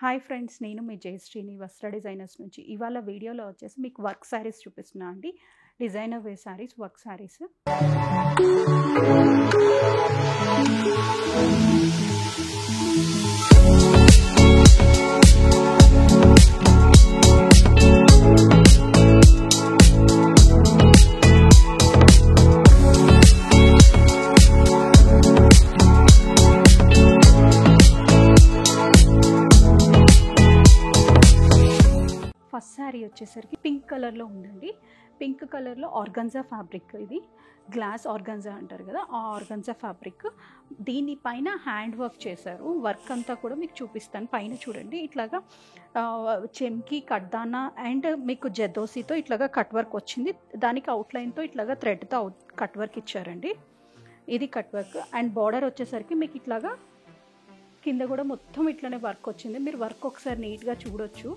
Hi friends, నేను మీ జయశ్రీని వస్త్ర designers నుంచి. ఇవాళ వీడియోలో వచ్చేసి మీకు వర్క్ శారీస్ చూపిస్తున్నా అండి. Designer wear saris, work saris. First sari వచ్చేసరికి పింక్ కలర్లో ఉందండి. పింక్ కలర్లో ఆర్గన్జా ఫ్యాబ్రిక్, ఇది గ్లాస్ ఆర్గన్జా అంటారు కదా, ఆ ఆర్గన్జా ఫ్యాబ్రిక్. దీనిపైన హ్యాండ్ వర్క్ చేశారు. వర్క్ అంతా కూడా మీకు చూపిస్తాను. పైన చూడండి, ఇట్లాగా చెమ్కి కడ్దానా అండ్ మీకు జెదోసితో ఇట్లాగా కట్ వర్క్ వచ్చింది. దానికి అవుట్లైన్తో ఇట్లాగా థ్రెడ్తో కట్ వర్క్ ఇచ్చారండి. ఇది కట్ వర్క్. అండ్ బార్డర్ వచ్చేసరికి మీకు ఇట్లాగా కింద కూడా మొత్తం ఇట్లనే వర్క్ వచ్చింది. మీరు వర్క్ ఒకసారి నీట్గా చూడొచ్చు.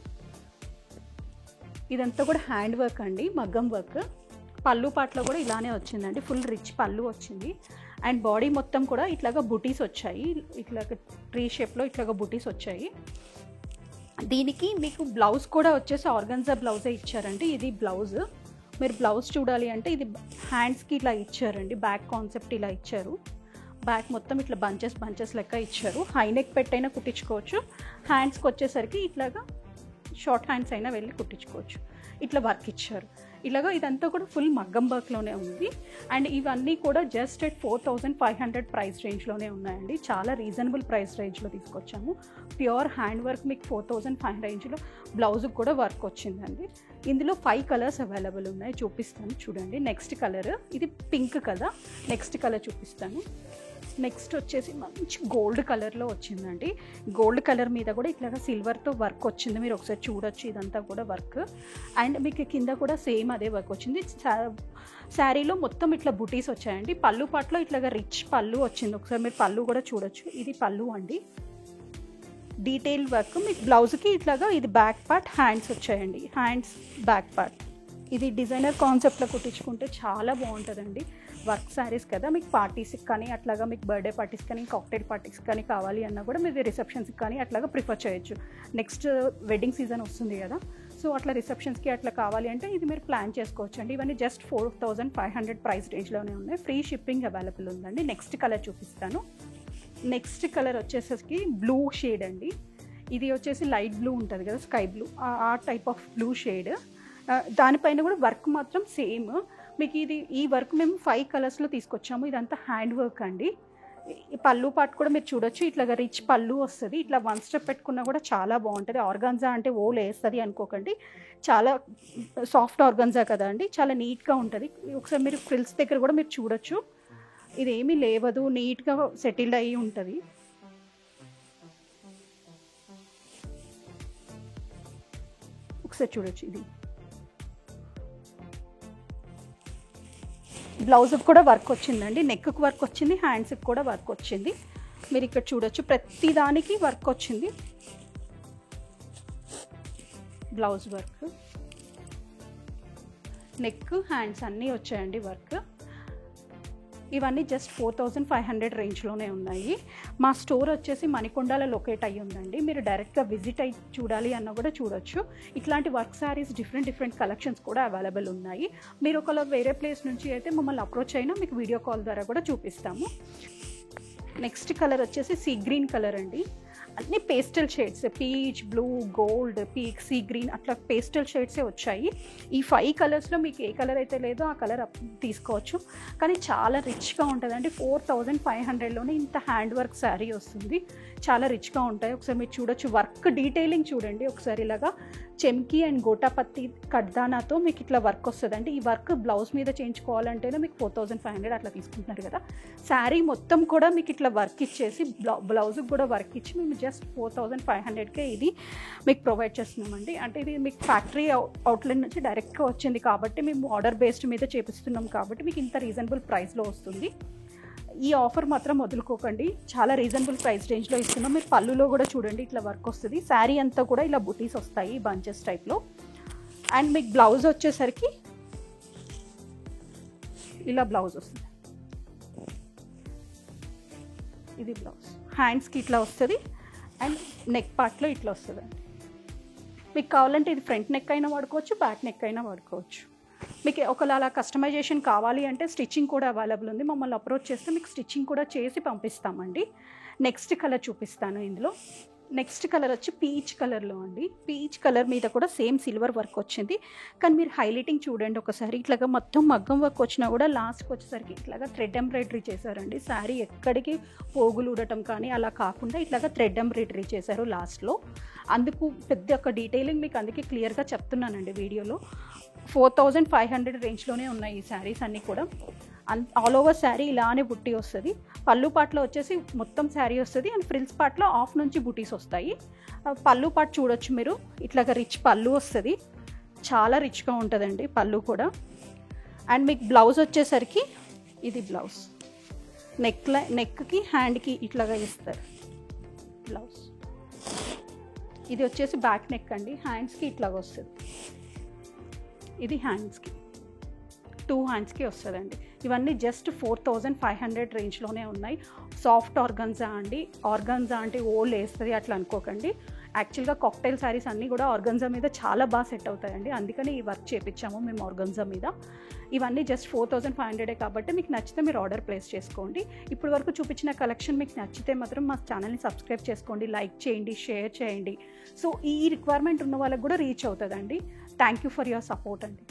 ఇదంతా కూడా హ్యాండ్ వర్క్ అండి, మగ్గం వర్క్. పళ్ళు పాటలో కూడా ఇలానే వచ్చిందండి, ఫుల్ రిచ్ పళ్ళు వచ్చింది. అండ్ బాడీ మొత్తం కూడా ఇట్లాగా బుటీస్ వచ్చాయి, ఇట్లాగా ట్రీ షేప్లో ఇట్లాగా బుటీస్ వచ్చాయి. దీనికి మీకు బ్లౌజ్ కూడా వచ్చేసి ఆర్గన్జా బ్లౌజే ఇచ్చారండి. ఇది బ్లౌజ్. మీరు బ్లౌజ్ చూడాలి అంటే ఇది హ్యాండ్స్కి ఇలా ఇచ్చారండి, బ్యాక్ కాన్సెప్ట్ ఇలా ఇచ్చారు. బ్యాక్ మొత్తం ఇట్లా బంచెస్ లెక్క ఇచ్చారు. హై నెక్ పెట్టైనా కుట్టించుకోవచ్చు. హ్యాండ్స్కి వచ్చేసరికి ఇట్లాగా షార్ట్ హ్యాండ్స్ అయినా వెళ్ళి కుట్టించుకోవచ్చు. ఇట్లా వర్క్ ఇచ్చారు. ఇలాగా ఇదంతా కూడా ఫుల్ మగ్గం వర్క్లోనే ఉంది. అండ్ ఇవన్నీ కూడా జస్ట్ ఎట్ 4500 ప్రైస్ రేంజ్లోనే ఉన్నాయండి. చాలా రీజనబుల్ ప్రైస్ రేంజ్లో తీసుకొచ్చాము. ప్యూర్ హ్యాండ్ వర్క్ మీకు 4500 రేంజ్లో బ్లౌజ్కి కూడా వర్క్ వచ్చిందండి. ఇందులో 5 కలర్స్ అవైలబుల్ ఉన్నాయి, చూపిస్తాను చూడండి. నెక్స్ట్ కలర్ ఇది పింక్ కదా, నెక్స్ట్ కలర్ చూపిస్తాను. నెక్స్ట్ వచ్చేసి మంచి గోల్డ్ కలర్లో వచ్చిందండి. గోల్డ్ కలర్ మీద కూడా ఇట్లాగా సిల్వర్తో వర్క్ వచ్చింది, మీరు ఒకసారి చూడొచ్చు. ఇదంతా కూడా వర్క్. అండ్ మీకు కింద కూడా సేమ్ అదే వర్క్ వచ్చింది. శారీలో మొత్తం ఇట్లా బుటీస్ వచ్చాయండి. పళ్ళు పాటలో ఇట్లాగా రిచ్ పళ్ళు వచ్చింది, ఒకసారి మీరు పళ్ళు కూడా చూడొచ్చు. ఇది పళ్ళు అండి, డీటెయిల్ వర్క్. మీకు బ్లౌజ్కి ఇట్లాగా ఇది బ్యాక్ పార్ట్, హ్యాండ్స్ వచ్చాయండి, హ్యాండ్స్ బ్యాక్ పార్ట్. ఇది డిజైనర్ కాన్సెప్ట్లో కుట్టించుకుంటే చాలా బాగుంటుందండి. వర్క్ శారీస్ కదా, మీకు పార్టీస్కి కానీ అట్లాగా మీకు బర్త్డే పార్టీస్ కానీ కాక్టైల్ పార్టీస్ కానీ కావాలి అన్నా కూడా మీరు రిసెప్షన్స్కి కానీ అట్లాగా ప్రిఫర్ చేయొచ్చు. నెక్స్ట్ వెడ్డింగ్ సీజన్ వస్తుంది కదా, సో అట్లా రిసెప్షన్స్కి అట్లా కావాలి అంటే ఇది మీరు ప్లాన్ చేసుకోవచ్చు అండి. ఇవన్నీ జస్ట్ 4500 ప్రైస్ రేంజ్లోనే ఉన్నాయి. ఫ్రీ షిప్పింగ్ అవైలబుల్ ఉందండి. నెక్స్ట్ కలర్ చూపిస్తాను. నెక్స్ట్ కలర్ వచ్చేసరికి బ్లూ షేడ్ అండి. ఇది వచ్చేసి లైట్ బ్లూ ఉంటుంది కదా, స్కై బ్లూ, ఆ టైప్ ఆఫ్ బ్లూ షేడ్. దానిపైన కూడా వర్క్ మాత్రం సేమ్. మీకు ఈ వర్క్ మేము 5 కలర్స్లో తీసుకొచ్చాము. ఇదంతా హ్యాండ్ వర్క్ అండి. ఈ పళ్ళు పాటు కూడా మీరు చూడొచ్చు, ఇట్లాగా రిచ్ పళ్ళు వస్తుంది. ఇట్లా 1 స్టెప్ పెట్టుకున్నా కూడా చాలా బాగుంటుంది. ఆర్గాన్జా అంటే లేస్తుంది అనుకోకండి, చాలా సాఫ్ట్ ఆర్గాన్జా కదా అండి, చాలా నీట్గా ఉంటుంది. ఒకసారి మీరు ఫ్రిల్స్ దగ్గర కూడా మీరు చూడొచ్చు, ఇదేమీ లేవదు, నీట్గా సెటిల్డ్ అయ్యి ఉంటుంది. ఒకసారి చూడొచ్చు. ఇది బ్లౌజ్కి కూడా వర్క్ వచ్చిందండి, నెక్కి వర్క్ వచ్చింది, హ్యాండ్స్కి కూడా వర్క్ వచ్చింది. మీరు ఇక్కడ చూడొచ్చు, ప్రతి దానికి వర్క్ వచ్చింది. బ్లౌజ్ వర్క్, నెక్, హ్యాండ్స్ అన్నీ వచ్చాయండి వర్క్. ఇవన్నీ జస్ట్ 4500 రేంజ్లోనే ఉన్నాయి. మా స్టోర్ వచ్చేసి మణికొండలో లొకేట్ అయ్యి ఉందండి. మీరు డైరెక్ట్గా విజిట్ అయ్యి చూడాలి అన్న కూడా చూడొచ్చు. ఇట్లాంటి వర్క్ శారీస్ డిఫరెంట్ కలెక్షన్స్ కూడా అవైలబుల్ ఉన్నాయి. మీరు ఒకవేళ వేరే ప్లేస్ నుంచి అయితే మమ్మల్ని అప్రోచ్ అయినా మీకు వీడియో కాల్ ద్వారా కూడా చూపిస్తాము. నెక్స్ట్ కలర్ వచ్చేసి సీ గ్రీన్ కలర్ అండి. అన్నీ pastel shades, peach, blue, gold, peak, sea green, అట్లా పేస్టల్ షేడ్సే వచ్చాయి. ఈ 5 కలర్స్లో మీకు ఏ కలర్ అయితే లేదో ఆ కలర్ తీసుకోవచ్చు. కానీ చాలా రిచ్గా ఉంటుందండి. 4500లోనే ఇంత హ్యాండ్ వర్క్ శారీ వస్తుంది. చాలా రిచ్గా ఉంటాయి. ఒకసారి మీరు చూడొచ్చు, వర్క్ డీటెయిలింగ్ చూడండి ఒకసారి. ఇలాగా చెమ్కి అండ్ గోటాపత్తి కడ్దానాతో మీకు ఇట్లా వర్క్ వస్తుందండి. ఈ వర్క్ బ్లౌజ్ మీద చేయించుకోవాలంటేనే మీకు 4500 అట్లా తీసుకుంటున్నారు కదా. శారీ మొత్తం కూడా మీకు ఇట్లా వర్క్ ఇచ్చేసి బ్లౌజ్కి కూడా వర్క్ ఇచ్చి మేము జస్ట్ 4500కే ఇది మీకు ప్రొవైడ్ చేస్తున్నామండి. అంటే ఇది మీకు ఫ్యాక్టరీ అవుట్లెట్ నుంచి డైరెక్ట్గా వచ్చింది కాబట్టి మేము ఆర్డర్ బేస్డ్ మీద చేపిస్తున్నాం కాబట్టి మీకు ఇంత రీజనబుల్ ప్రైస్లో వస్తుంది. ఈ ఆఫర్ మాత్రం వదులుకోకండి, చాలా రీజనబుల్ ప్రైస్ రేంజ్లో ఇస్తున్నాం. మీరు పళ్ళులో కూడా చూడండి, ఇట్లా వర్క్ వస్తుంది. శారీ అంతా కూడా ఇలా బుటీస్ వస్తాయి బంచెస్ టైప్లో. అండ్ మీకు బ్లౌజ్ వచ్చేసరికి ఇలా బ్లౌజ్ వస్తుంది. ఇది బ్లౌజ్, హ్యాండ్స్కి ఇట్లా వస్తుంది. అండ్ నెక్ పార్ట్లో ఇట్లా వస్తుందండి. మీకు కావాలంటే ఇది ఫ్రంట్ నెక్ అయినా వాడుకోవచ్చు, బ్యాక్ నెక్ అయినా వాడుకోవచ్చు. మీకు ఒకవేళ అలా కస్టమైజేషన్ కావాలి అంటే స్టిచ్చింగ్ కూడా అవైలబుల్ ఉంది. మమ్మల్ని అప్రోచ్ చేస్తే మీకు స్టిచ్చింగ్ కూడా చేసి పంపిస్తామండి. నెక్స్ట్ కలర్ చూపిస్తాను. ఇందులో నెక్స్ట్ కలర్ వచ్చి పీచ్ కలర్లో అండి. పీచ్ కలర్ మీద కూడా సేమ్ సిల్వర్ వర్క్ వచ్చింది. కానీ మీరు హైలైటింగ్ చూడండి ఒకసారి. ఇట్లాగా మొత్తం మగ్గం వర్క్ వచ్చినా కూడా లాస్ట్కి వచ్చేసరికి ఇట్లాగా థ్రెడ్ ఎంబ్రాయిడరీ చేశారండి. శారీ ఎక్కడికి పోగులు ఊడటం కానీ అలా కాకుండా ఇట్లాగా థ్రెడ్ ఎంబ్రాయిడరీ చేశారు లాస్ట్లో. అందుకు పెద్ద ఒక డీటెయిలింగ్ మీకు అందుకే క్లియర్గా చెప్తున్నానండి వీడియోలో. 4500 రేంజ్లోనే ఉన్నాయి ఈ శారీస్ అన్నీ కూడా. ఆల్ ఓవర్ శారీ ఇలానే బుట్టి వస్తుంది. పళ్ళు పాటలో వచ్చేసి మొత్తం శారీ వస్తుంది. అండ్ ఫ్రిల్స్ పార్ట్లో ఆఫ్ నుంచి బుటీస్ వస్తాయి. పళ్ళు పాటు చూడొచ్చు మీరు. ఇట్లాగా రిచ్ పళ్ళు వస్తుంది. చాలా రిచ్గా ఉంటుందండి పళ్ళు కూడా. అండ్ మీకు బ్లౌజ్ వచ్చేసరికి ఇది బ్లౌజ్. నెక్కి హ్యాండ్కి ఇట్లాగా ఇస్తారు బ్లౌజ్. ఇది వచ్చేసి బ్యాక్ నెక్ అండి. హ్యాండ్స్కి ఇట్లాగా వస్తుంది. ఇది హ్యాండ్స్కి 2 హ్యాండ్స్కి వస్తుందండి. ఇవన్నీ జస్ట్ 4500 రేంజ్లోనే ఉన్నాయి. సాఫ్ట్ ఆర్గన్జా అండి. ఆర్గన్జా అంటే ఓల్డ్ వేస్తుంది అట్లా అనుకోకండి. యాక్చువల్గా కాక్టైల్ శారీస్ అన్నీ కూడా ఆర్గన్జా మీద చాలా బాగా సెట్ అవుతాయండి. అందుకని ఈ వర్క్ చేయించాము మేము ఆర్గన్జా మీద. ఇవన్నీ జస్ట్ 4500 కాబట్టి మీకు నచ్చితే మీరు ఆర్డర్ ప్లేస్ చేసుకోండి. ఇప్పటి వరకు చూపించిన కలెక్షన్ మీకు నచ్చితే మాత్రం మా ఛానల్ని సబ్స్క్రైబ్ చేసుకోండి, లైక్ చేయండి, షేర్ చేయండి. సో ఈ రిక్వైర్మెంట్ ఉన్న వాళ్ళకి కూడా రీచ్ అవుతుందండి. Thank you for your support అండి.